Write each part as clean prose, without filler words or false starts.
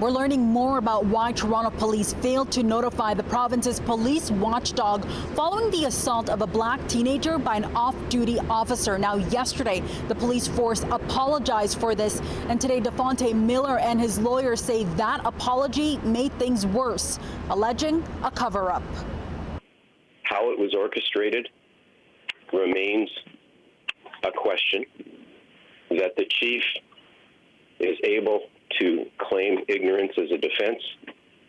We're learning more about why Toronto police failed to notify the province's police watchdog following the assault of a black teenager by an off-duty officer. Now, yesterday, the police force apologized for this, and today Dafonte Miller and his lawyers say that apology made things worse, alleging a cover-up. How it was orchestrated remains a question. That the chief is able to claim ignorance as a defense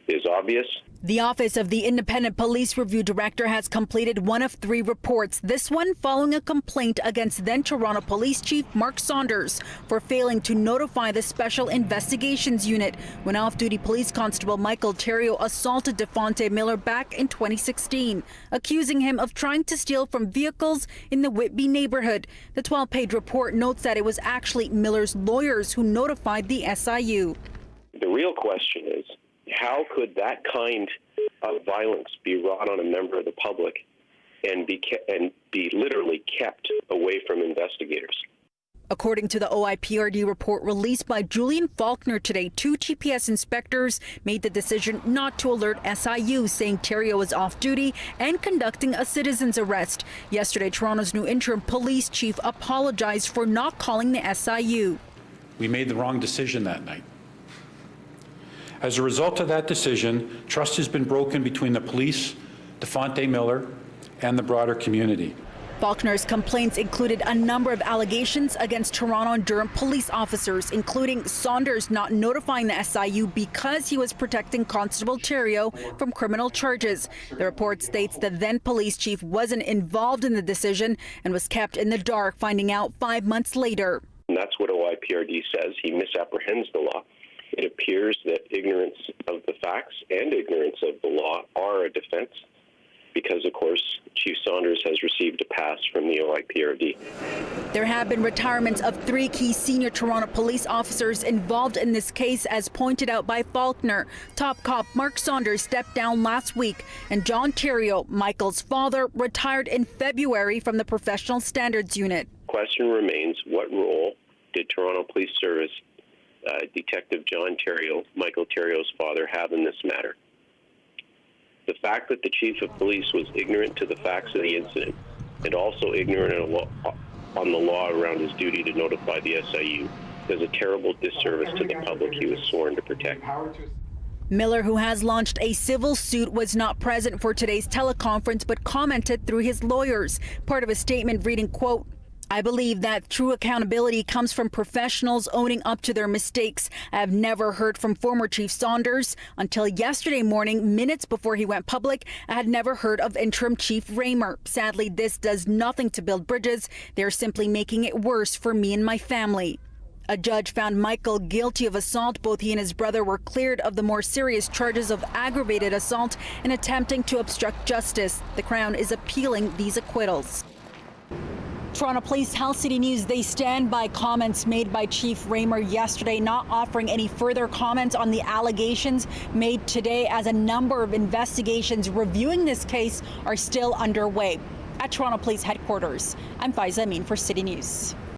is obvious. The Office of the Independent Police Review Director has completed one of 3 reports, this one following a complaint against then Toronto Police Chief Mark Saunders for failing to notify the Special Investigations Unit when off-duty police constable Michael Theriault assaulted Dafonte Miller back in 2016, accusing him of trying to steal from vehicles in the Whitby neighborhood. The 12-page report notes that it was actually Miller's lawyers who notified the SIU. The real question is, how could that kind of violence be wrought on a member of the public and be literally kept away from investigators? According to the OIPRD report released by Julian Faulkner today, 2 TPS inspectors made the decision not to alert SIU, saying Theriault was off duty and conducting a citizen's arrest. Yesterday, Toronto's new interim police chief apologized for not calling the SIU. We made the wrong decision that night. As a result of that decision, trust has been broken between the police, Dafonte Miller, and the broader community. Faulkner's complaints included a number of allegations against Toronto and Durham police officers, including Saunders not notifying the SIU because he was protecting Constable Theriault from criminal charges. The report states the then police chief wasn't involved in the decision and was kept in the dark, finding out 5 months later. And that's what OIPRD says. He misapprehends the law. It appears that ignorance of the facts and ignorance of the law are a defense because, of course, Chief Saunders has received a pass from the OIPRD. There have been retirements of 3 key senior Toronto police officers involved in this case, as pointed out by Faulkner. Top cop Mark Saunders stepped down last week, and John Theriault, Michael's father, retired in February from the Professional Standards Unit. Question remains, what role did Toronto Police Service Detective John Theriault, Michael Theriault's father, have in this matter? The fact that the chief of police was ignorant to the facts of the incident and also ignorant on the law around his duty to notify the SIU does a terrible disservice to the public he was sworn to protect. Miller, who has launched a civil suit, was not present for today's teleconference but commented through his lawyers. Part of a statement reading, quote, "I believe that true accountability comes from professionals owning up to their mistakes. I have never heard from former Chief Saunders. Until yesterday morning, minutes before he went public, I had never heard of interim Chief Raymer. Sadly, this does nothing to build bridges. They're simply making it worse for me and my family." A judge found Michael guilty of assault. Both he and his brother were cleared of the more serious charges of aggravated assault and attempting to obstruct justice. The Crown is appealing these acquittals. Toronto Police Health City News, they stand by comments made by Chief Raymer yesterday, not offering any further comments on the allegations made today, as a number of investigations reviewing this case are still underway. At Toronto Police Headquarters, I'm Faiza Amin for City News.